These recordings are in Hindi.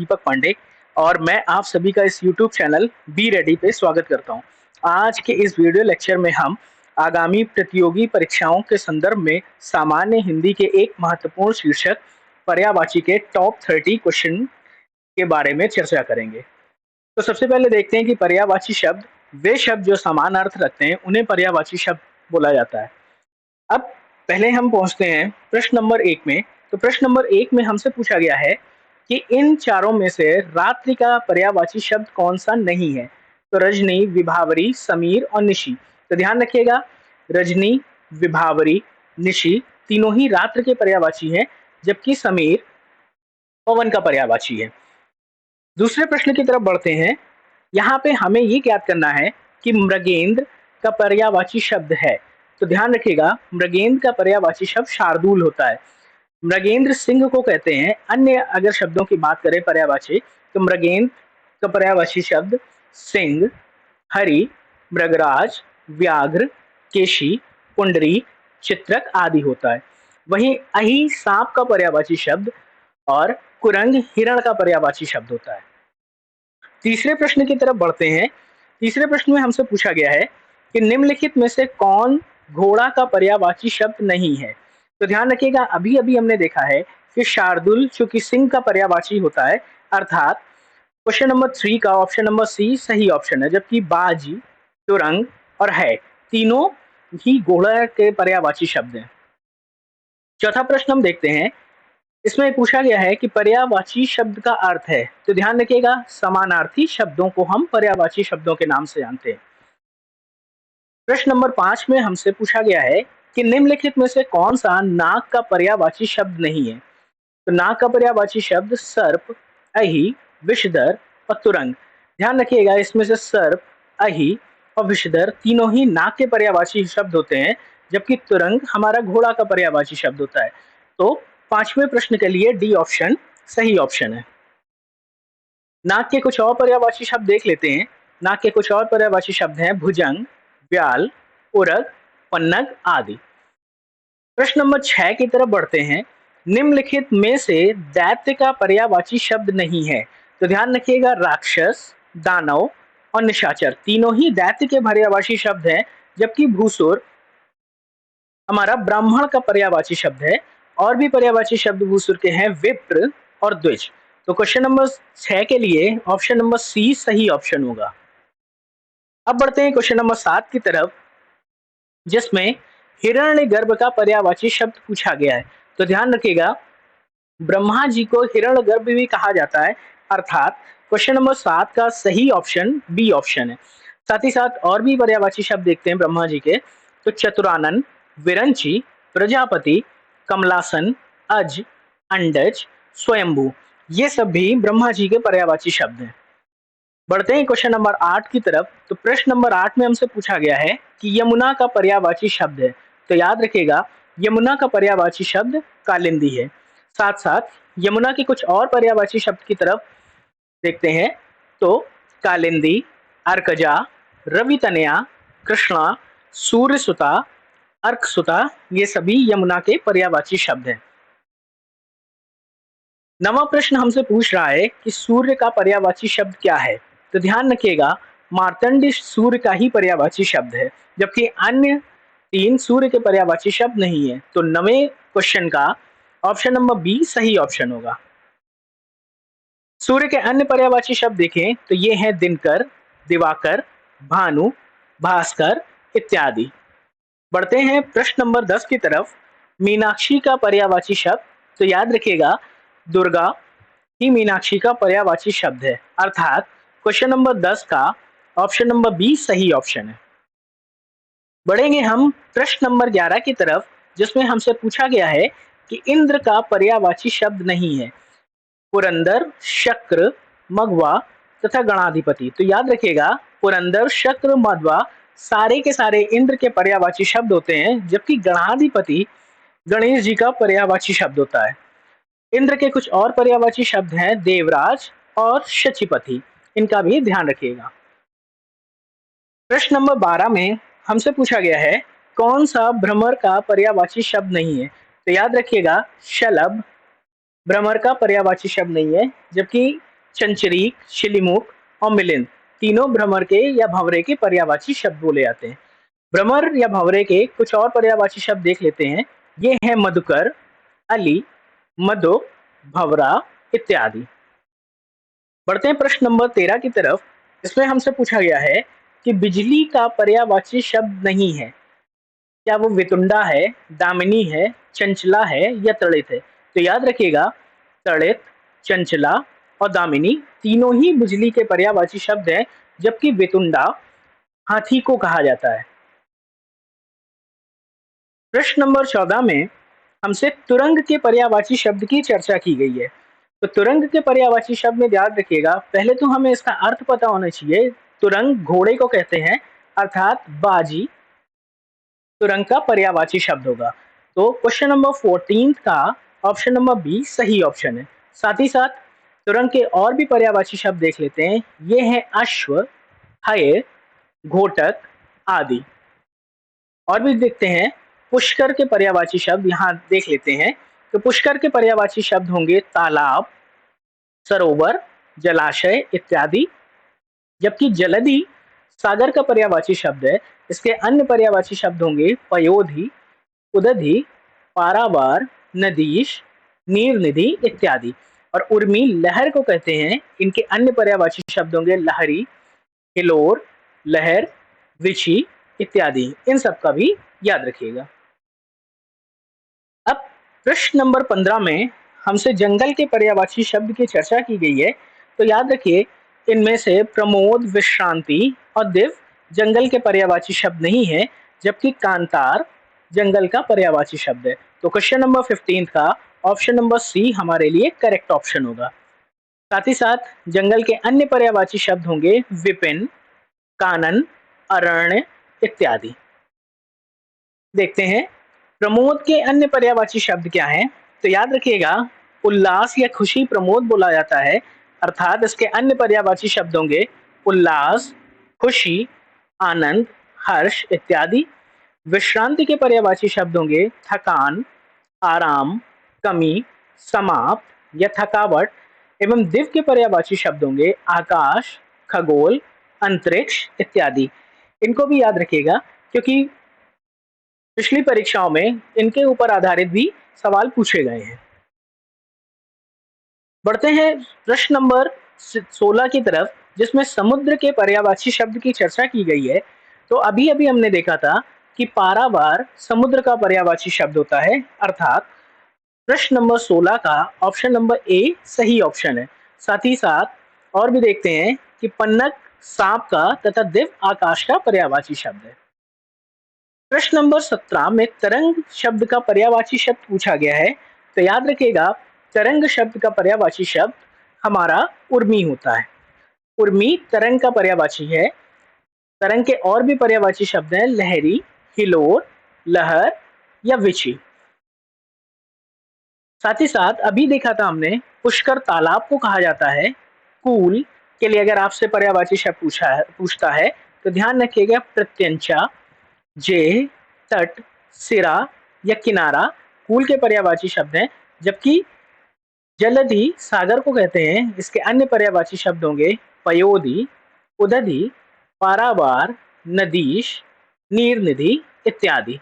दीपक पांडे और मैं आप सभी का इस YouTube चैनल बी रेडी पे स्वागत करता हूं। आज के इस वीडियो लेक्चर में हम आगामी प्रतियोगी परीक्षाओं के संदर्भ में सामान्य हिंदी के एक महत्वपूर्ण शीर्षक पर्यायवाची के टॉप 30 क्वेश्चन के बारे में चर्चा करेंगे। तो सबसे पहले देखते हैं कि पर्यायवाची शब्द, वे शब्द जो समान अर्थ रखते हैं उन्हें पर्यायवाची शब्द बोला जाता है। अब पहले हम पहुंचते हैं प्रश्न नंबर 1 में। तो प्रश्न नंबर 1 में हमसे पूछा गया है कि इन चारों में से रात्रि का पर्यायवाची शब्द कौन सा नहीं है। तो रजनी, विभावरी, समीर और निशी। तो ध्यान रखिएगा, रजनी, विभावरी, निशी तीनों ही रात्रि के पर्यायवाची हैं, जबकि समीर पवन का पर्यायवाची है। दूसरे प्रश्न की तरफ बढ़ते हैं। यहाँ पे हमें ये ज्ञात करना है कि मृगेंद्र का पर्यायवाची शब्द है। तो ध्यान रखिएगा, मृगेंद्र का पर्यायवाची शब्द शार्दूल होता है। मृगेंद्र सिंह को कहते हैं। अन्य अगर शब्दों की बात करें पर्यायवाची, तो मृगेंद्र का पर्यायवाची शब्द सिंह, हरि, मृगराज, व्याघ्र, केशी, पुंडरी, चित्रक आदि होता है। वहीं अहि सांप का पर्यायवाची शब्द और कुरंग हिरण का पर्यायवाची शब्द होता है। तीसरे प्रश्न की तरफ बढ़ते हैं। तीसरे प्रश्न में हमसे पूछा गया है कि निम्नलिखित में से कौन घोड़ा का पर्यायवाची शब्द नहीं है। तो ध्यान रखिएगा, अभी अभी हमने देखा है कि शार्दुल चूंकि सिंह का पर्यायवाची होता है, अर्थात क्वेश्चन नंबर 3 का ऑप्शन नंबर सी सही ऑप्शन है, जबकि बाजी, तुरंग और है तीनों ही घोड़ा के पर्यायवाची शब्द हैं। चौथा प्रश्न हम देखते हैं। इसमें पूछा गया है कि पर्यायवाची शब्द का अर्थ है। तो ध्यान रखिएगा, समानार्थी शब्दों को हम पर्यायवाची शब्दों के नाम से जानते हैं। प्रश्न नंबर 5 में हमसे पूछा गया है कि निम्नलिखित में से कौन सा नाग का पर्यायवाची शब्द नहीं है। तो नाग का पर्यायवाची शब्द सर्प, अहि, विषधर और तुरंग। ध्यान रखिएगा, इसमें से सर्प, अहि और विषधर तीनों ही नाग के पर्यायवाची शब्द होते हैं, जबकि तुरंग हमारा घोड़ा का पर्यायवाची शब्द होता है। तो पांचवें प्रश्न के लिए डी ऑप्शन सही ऑप्शन है। नाग के कुछ और पर्यायवाची शब्द देख लेते हैं। नाग के कुछ और पर्यायवाची शब्द हैं भुजंग, व्याल, उरग, पन्नग आदि। प्रश्न नंबर 6 की तरफ बढ़ते हैं। निम्नलिखित में से दैत्य का पर्यायवाची शब्द नहीं है। तो ध्यान रखिएगा, राक्षस, दानव और निशाचर तीनों ही दैत्य के पर्यायवाची शब्द हैं, जबकि भूसुर हमारा ब्राह्मण का पर्यायवाची शब्द है। और भी पर्यायवाची शब्द भूसुर के हैं विप्र और द्विज। तो क्वेश्चन नंबर 6 के लिए ऑप्शन नंबर सी सही ऑप्शन होगा। अब बढ़ते हैं क्वेश्चन नंबर 7 की तरफ, जिसमें हिरण्यगर्भ का पर्यायवाची शब्द पूछा गया है। तो ध्यान रखिएगा, ब्रह्मा जी को हिरण्यगर्भ भी कहा जाता है, अर्थात क्वेश्चन नंबर 7 का सही ऑप्शन बी ऑप्शन है। साथ ही साथ और भी पर्यायवाची शब्द देखते हैं ब्रह्मा जी के। तो चतुरानन, विरंची, प्रजापति, कमलासन, अज, अंडज, स्वयंभू, ये सब भी ब्रह्मा जी के पर्यायवाची शब्द हैं। बढ़ते हैं क्वेश्चन नंबर 8 की तरफ। तो प्रश्न नंबर 8 में हमसे पूछा गया है कि यमुना का पर्यायवाची शब्द है। तो याद रखिएगा, यमुना का पर्यायवाची शब्द कालिंदी है। साथ साथ यमुना के कुछ और पर्यायवाची शब्द की तरफ देखते हैं। तो कालिंदी, अर्कजा, रवितनया, कृष्णा, सूर्यसुता, अर्कसुता, ये सभी यमुना के पर्यायवाची शब्द हैं। नवा प्रश्न हमसे पूछ रहा है कि सूर्य का पर्यायवाची शब्द क्या है। तो ध्यान रखिएगा, मार्तंड सूर्य का ही पर्यायवाची शब्द है, जबकि अन्य तीन सूर्य के पर्यायवाची शब्द नहीं है। तो नवे क्वेश्चन का ऑप्शन नंबर बी सही ऑप्शन होगा। सूर्य के अन्य पर्यायवाची शब्द देखें तो ये हैं दिनकर, दिवाकर, भानु, भास्कर इत्यादि। बढ़ते हैं प्रश्न नंबर 10 की तरफ। मीनाक्षी का पर्यायवाची शब्द। तो याद रखिएगा, दुर्गा ही मीनाक्षी का पर्यायवाची शब्द है, अर्थात क्वेश्चन नंबर 10 का ऑप्शन नंबर बी सही ऑप्शन है। बढ़ेंगे हम प्रश्न नंबर 11 की तरफ, जिसमें हमसे पूछा गया है कि इंद्र का पर्यायवाची शब्द नहीं है। पुरंदर, शक्र, मघवा तथा गणाधिपति। तो याद रखिएगा, पुरंदर, शक्र, मघवा सारे के सारे इंद्र के पर्यायवाची शब्द होते हैं, जबकि गणाधिपति गणेश जी का पर्यायवाची शब्द होता है। इंद्र के कुछ और पर्यायवाची शब्द हैं देवराज और शचीपति, इनका भी ध्यान रखिएगा। प्रश्न नंबर 12 में हमसे पूछा गया है कौन सा भ्रमर का पर्यायवाची शब्द नहीं है। तो याद रखिएगा, शलभ भ्रमर का पर्यायवाची शब्द नहीं है, जबकि चंचरीक, शिलीमुख और मिलिंद तीनों भ्रमर के या भंवरे के पर्यायवाची शब्द बोले जाते हैं। भ्रमर या भंवरे के कुछ और पर्यायवाची शब्द देख लेते हैं। ये है मधुकर, अली, मधु, भंवरा इत्यादि। बढ़ते हैं प्रश्न नंबर 13 की तरफ। इसमें हमसे पूछा गया है कि बिजली का पर्यायवाची शब्द नहीं है, क्या वो वितुंडा है, दामिनी है, चंचला है या तड़ित है? तो याद रखिएगा, तड़ित, चंचला और दामिनी तीनों ही बिजली के पर्यायवाची शब्द हैं, जबकि वितुंडा हाथी को कहा जाता है। प्रश्न नंबर 14 में हमसे तुरंग के पर्यायवाची शब्द की चर्चा की गई है। तो तुरंग के पर्यायवाची शब्द में याद रखिएगा, पहले तो हमें इसका अर्थ पता होना चाहिए। तुरंग घोड़े को कहते हैं, अर्थात बाजी तुरंग का पर्यायवाची शब्द होगा। तो क्वेश्चन नंबर 14 का ऑप्शन नंबर बी सही ऑप्शन है। साथ ही साथ तुरंग के और भी पर्यायवाची शब्द देख लेते हैं। ये है अश्व, हय, घोटक आदि। और भी देखते हैं पुष्कर के पर्यायवाची शब्द, यहाँ देख लेते हैं। तो पुष्कर के पर्यायवाची शब्द होंगे तालाब, सरोवर, जलाशय इत्यादि। जबकि जलधि सागर का पर्यायवाची शब्द है। इसके अन्य पर्यायवाची शब्द होंगे पयोधि, उदधि, पारावार, नदीश, नीरनिधि इत्यादि। और उर्मी लहर को कहते हैं। इनके अन्य पर्यायवाची शब्द होंगे लहरी, हिलोर, लहर, विछी इत्यादि। इन सब का भी याद रखिएगा। अब प्रश्न नंबर 15 में हमसे जंगल के पर्यायवाची शब्द की चर्चा की गई है। तो याद रखिए, इनमें से प्रमोद, विश्रांति और दिव्य जंगल के पर्यायवाची शब्द नहीं है, जबकि कांतार जंगल का पर्यायवाची शब्द है। तो क्वेश्चन नंबर 15 का ऑप्शन नंबर सी हमारे लिए करेक्ट ऑप्शन होगा। साथ ही साथ जंगल के अन्य पर्यायवाची शब्द होंगे विपिन, कानन, अरण्य इत्यादि। देखते हैं प्रमोद के अन्य पर्यायवाची शब्द क्या हैं। तो याद रखिएगा, उल्लास या खुशी प्रमोद बोला जाता है, अर्थात इसके अन्य पर्यायवाची शब्द होंगे उल्लास, खुशी, आनंद, हर्ष इत्यादि। विश्रांति के पर्यायवाची शब्द होंगे थकान, आराम, कमी, समाप्त या थकावट। एवं दिव्य के पर्यायवाची शब्द होंगे आकाश, खगोल, अंतरिक्ष इत्यादि। इनको भी याद रखिएगा, क्योंकि पिछली परीक्षाओं में इनके ऊपर आधारित भी सवाल पूछे गए हैं। बढ़ते हैं प्रश्न नंबर 16 की तरफ, जिसमें समुद्र के पर्यायवाची शब्द की चर्चा की गई है। तो अभी अभी हमने देखा था कि पारावार समुद्र का पर्यायवाची शब्द होता है, अर्थात प्रश्न नंबर 16 का ऑप्शन नंबर ए सही ऑप्शन है। साथ ही साथ और भी देखते हैं कि पन्नग सांप का तथा दिव्य आकाश का पर्यायवाची शब्द है। प्रश्न नंबर 17 में तरंग शब्द का पर्यायवाची शब्द पूछा गया है। तो याद रखिएगा, तरंग शब्द का पर्यायवाची शब्द हमारा उर्मी होता है। उर्मी तरंग का पर्यायवाची है। तरंग के और भी पर्यायवाची शब्द हैं लहरी, हिलोर, लहर या विछी। साथ ही साथ अभी देखा था हमने, पुष्कर तालाब को कहा जाता है। कूल के लिए अगर आपसे पर्यायवाची शब्द पूछता है तो ध्यान रखिएगा, प्रत्यंचा, जेह, तट, सिरा या किनारा कूल के पर्यायवाची शब्द हैं। जबकि जलधि सागर को कहते हैं। इसके अन्य पर्यायवाची शब्द होंगे पयोधि, उदधि, पारावार, नदीश, नीरनिधि इत्यादि।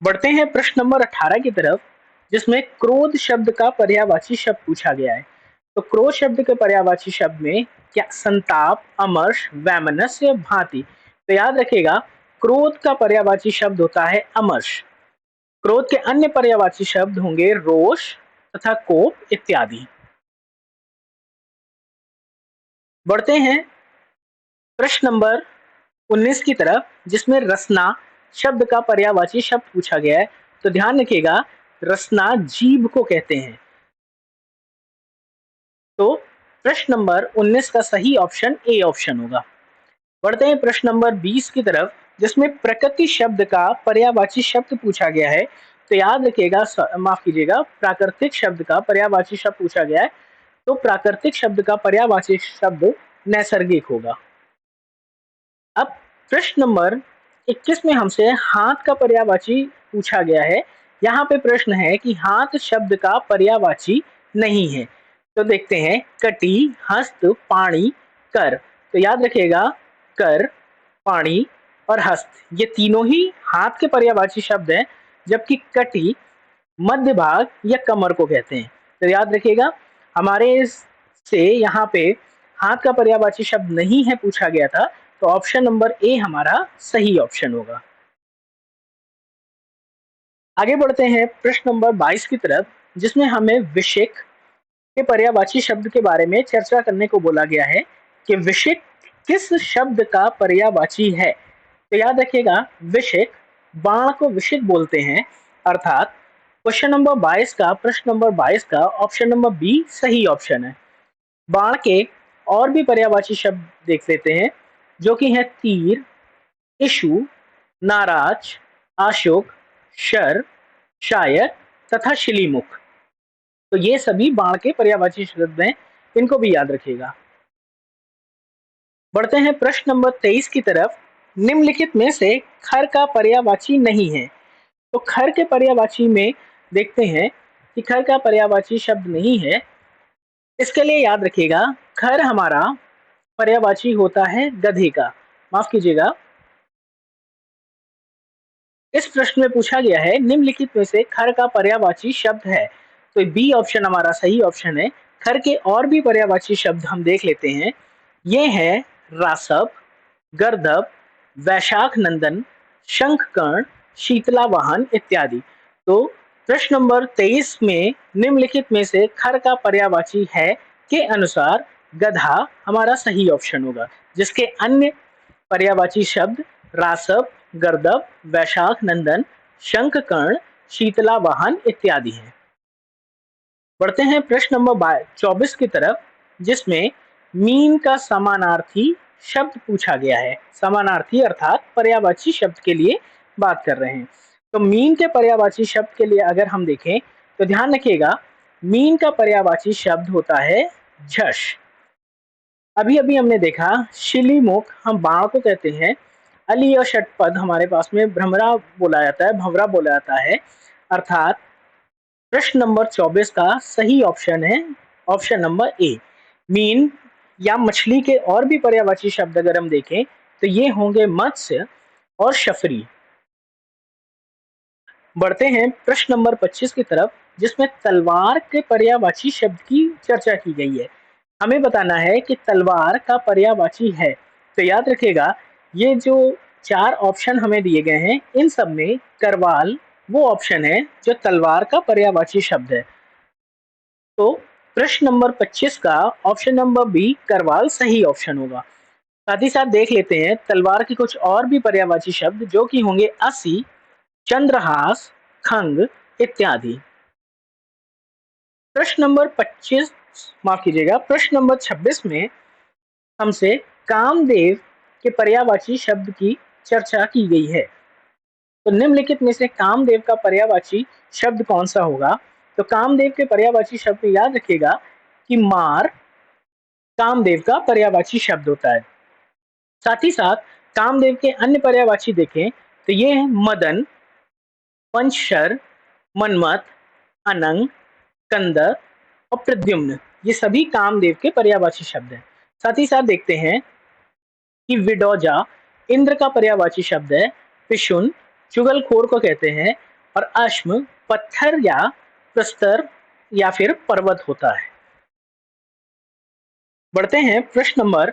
बढ़ते हैं प्रश्न नंबर 18 की तरफ, जिसमें क्रोध शब्द का पर्यायवाची शब्द पूछा गया है। तो क्रोध शब्द के पर्यायवाची शब्द में क्या संताप, अमर्ष, वैमनस्य या भांति? तो याद रखिएगा, क्रोध का पर्यायवाची शब्द होता है अमर्ष। क्रोध के अन्य पर्यायवाची शब्द होंगे रोष तथा कोप इत्यादि। बढ़ते हैं प्रश्न नंबर 19 की तरफ, जिसमें रसना शब्द का पर्यायवाची शब्द पूछा गया है। तो ध्यान रखिएगा, रसना जीभ को कहते हैं। तो प्रश्न नंबर 19 का सही ऑप्शन ए ऑप्शन होगा। बढ़ते हैं प्रश्न नंबर 20 की तरफ, जिसमें प्रकृति शब्द का पर्यायवाची शब्द पूछा गया है। तो याद रखिएगा, माफ कीजिएगा, प्राकृतिक शब्द का पर्यायवाची शब्द पूछा गया है। तो प्राकृतिक शब्द का पर्यायवाची शब्द नैसर्गिक होगा। अब प्रश्न नंबर 21 में हमसे हाथ का पर्यायवाची पूछा गया है। यहाँ पे प्रश्न है कि हाथ शब्द का पर्यायवाची नहीं है। तो देखते हैं कटी, हस्त, पाणी, कर। तो याद रखिएगा कर, पाणी और हस्त ये तीनों ही हाथ के पर्यायवाची शब्द हैं, जबकि कटी मध्य भाग या कमर को कहते हैं। तो याद रखिएगा से यहाँ पे हाथ का पर्यायवाची शब्द नहीं है पूछा गया था, तो ऑप्शन नंबर ए हमारा सही ऑप्शन होगा। आगे बढ़ते हैं प्रश्न नंबर 22 की तरफ, जिसमें हमें विषिक के पर्यायवाची शब्द के बारे में चर्चा करने को बोला गया है कि विषिक किस शब्द का पर्यायवाची है। तो याद रखिएगा विषिक बाण को विषिक बोलते हैं, अर्थात क्वेश्चन नंबर 22 का प्रश्न नंबर 22 का ऑप्शन नंबर बी सही ऑप्शन है। बाण के और भी पर्यायवाची शब्द देख लेते हैं, जो कि है तीर, इशु, नाराज, आशुक, शर, शायर तथा शिलीमुख। तो ये सभी बाण के पर्यायवाची शब्द हैं, इनको भी याद रखिएगा। बढ़ते हैं प्रश्न नंबर 23 की तरफ। निम्नलिखित में से खर का पर्यायवाची नहीं है। तो खर के पर्यायवाची में देखते हैं कि खर का पर्यायवाची शब्द नहीं है। इसके लिए याद रखिएगा खर हमारा पर्यायवाची होता है गधे का। माफ कीजिएगा, इस प्रश्न में पूछा गया है निम्नलिखित में से खर का पर्यायवाची शब्द है, तो बी ऑप्शन हमारा सही ऑप्शन है। खर के और भी पर्यायवाची शब्द हम देख लेते हैं, ये है रासव, गर्दभ, वैशाख नंदन, शंखकर्ण, शीतला वाहन इत्यादि। तो प्रश्न नंबर 23 में निम्नलिखित में से खर का पर्यायवाची है के अनुसार गधा हमारा सही ऑप्शन होगा, जिसके अन्य पर्यायवाची शब्द रासव, गर्दभ, वैशाख नंदन, शंखकर्ण, शीतला वाहन इत्यादि हैं। बढ़ते हैं प्रश्न नंबर 24 की तरफ, जिसमें मीन का समानार्थी शब्द पूछा गया है। समानार्थी अर्थात पर्यायवाची शब्द के लिए बात कर रहे हैं। तो मीन के पर्यायवाची शब्द के लिए अगर हम देखें तो ध्यान रखिएगा मीन का पर्यायवाची शब्द होता है झष। अभी अभी हमने देखा शिलीमुख हम बाण को कहते हैं, अली और षटपद हमारे पास में भ्रमरा बोला जाता है, भंवरा बोला जाता है। अर्थात प्रश्न नंबर 24 का सही ऑप्शन है ऑप्शन नंबर ए। मीन या मछली के और भी पर्यायवाची शब्द अगर हम देखें तो ये होंगे मत्स्य और शफरी। बढ़ते हैं प्रश्न नंबर 25 की तरफ, जिसमें तलवार के पर्यायवाची शब्द की चर्चा की गई है। हमें बताना है कि तलवार का पर्यायवाची है। तो याद रखिएगा ये जो 4 ऑप्शन हमें दिए गए हैं, इन सब में करवाल वो ऑप्शन है जो तलवार का पर्यायवाची शब्द है। तो प्रश्न नंबर 25 का ऑप्शन नंबर बी करवाल सही ऑप्शन होगा। साथ ही साथ देख लेते हैं तलवार के कुछ और भी पर्यायवाची शब्द, जो कि होंगे असी, चंद्रहास, खंग इत्यादि। प्रश्न नंबर 25 माफ कीजिएगा प्रश्न नंबर 26 में हमसे कामदेव के पर्यायवाची शब्द की चर्चा की गई है। तो निम्नलिखित में से कामदेव का पर्यायवाची शब्द कौन सा होगा। तो कामदेव के पर्यायवाची शब्द याद रखिएगा कि मार कामदेव का पर्यायवाची शब्द होता है। साथ ही साथ कामदेव के अन्य पर्यायवाची देखें तो ये है मदन, पंचशर, मनमत, अनंग, कंद और प्रद्युम्न। ये सभी कामदेव के पर्यायवाची शब्द हैं। साथ ही साथ देखते हैं कि विडोजा इंद्र का पर्यायवाची शब्द है, पिशुन चुगलखोर को कहते हैं और अश्म पत्थर या प्रस्तर या फिर पर्वत होता है। बढ़ते हैं प्रश्न नंबर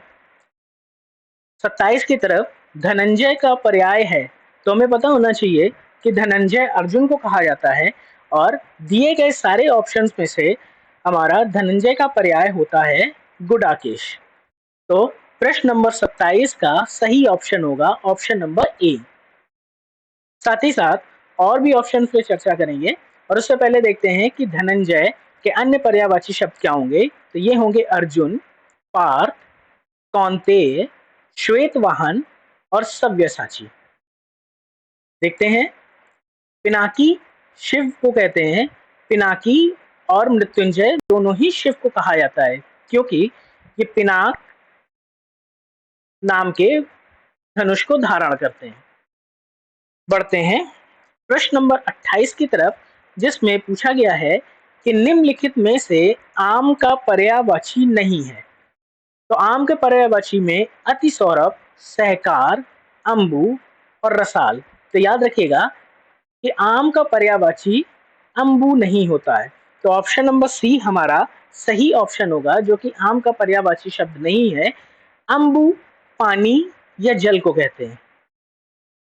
27 की तरफ। धनंजय का पर्याय है, तो हमें पता होना चाहिए कि धनंजय अर्जुन को कहा जाता है और दिए गए सारे ऑप्शंस में से हमारा धनंजय का पर्याय होता है गुडाकेश। तो प्रश्न नंबर 27 का सही ऑप्शन होगा ऑप्शन नंबर ए। साथ ही साथ और भी ऑप्शन पे चर्चा करेंगे, और उससे पहले देखते हैं कि धनंजय के अन्य पर्यायवाची शब्द क्या होंगे। तो ये होंगे अर्जुन, पार्थ, कौंतेय, श्वेतवाहन और सव्यसाची। देखते हैं पिनाकी शिव को कहते हैं। पिनाकी और मृत्युंजय दोनों ही शिव को कहा जाता है, क्योंकि ये पिनाक नाम के धनुष को धारण करते हैं। बढ़ते हैं प्रश्न नंबर 28 की तरफ, जिसमें पूछा गया है कि निम्नलिखित में से आम का पर्यायवाची नहीं है। तो आम के पर्यायवाची में अति सौरभ, सहकार, अम्बु और रसाल। तो याद रखिएगा कि आम का पर्यायवाची अम्बु नहीं होता है। तो ऑप्शन नंबर सी हमारा सही ऑप्शन होगा, जो कि आम का पर्यायवाची शब्द नहीं है। अम्बु पानी या जल को कहते हैं।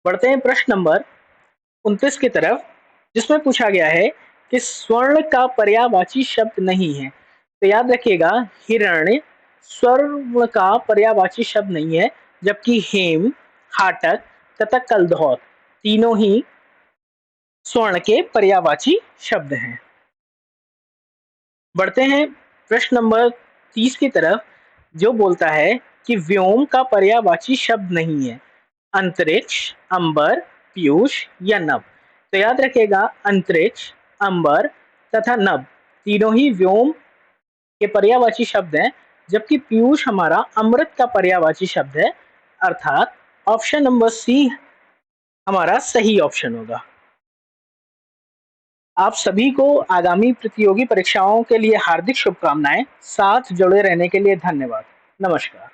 बढ़ते हैं प्रश्न नंबर 29 की तरफ, जिसमें पूछा गया है कि स्वर्ण का पर्यायवाची शब्द नहीं है। तो याद रखिएगा हिरण्य स्वर्ण का पर्यायवाची शब्द नहीं है, जबकि हेम, हाटक तथा कलधौत तीनों ही स्वर्ण के पर्यायवाची शब्द हैं। बढ़ते हैं प्रश्न नंबर 30 की तरफ, जो बोलता है कि व्योम का पर्यायवाची शब्द नहीं है। अंतरिक्ष, अंबर, पीयूष या नभ। तो याद रखिएगा अंतरिक्ष, अंबर तथा नभ तीनों ही व्योम के पर्यायवाची शब्द हैं, जबकि पीयूष हमारा अमृत का पर्यायवाची शब्द है। अर्थात ऑप्शन नंबर सी हमारा सही ऑप्शन होगा। आप सभी को आगामी प्रतियोगी परीक्षाओं के लिए हार्दिक शुभकामनाएं। साथ जुड़े रहने के लिए धन्यवाद। नमस्कार।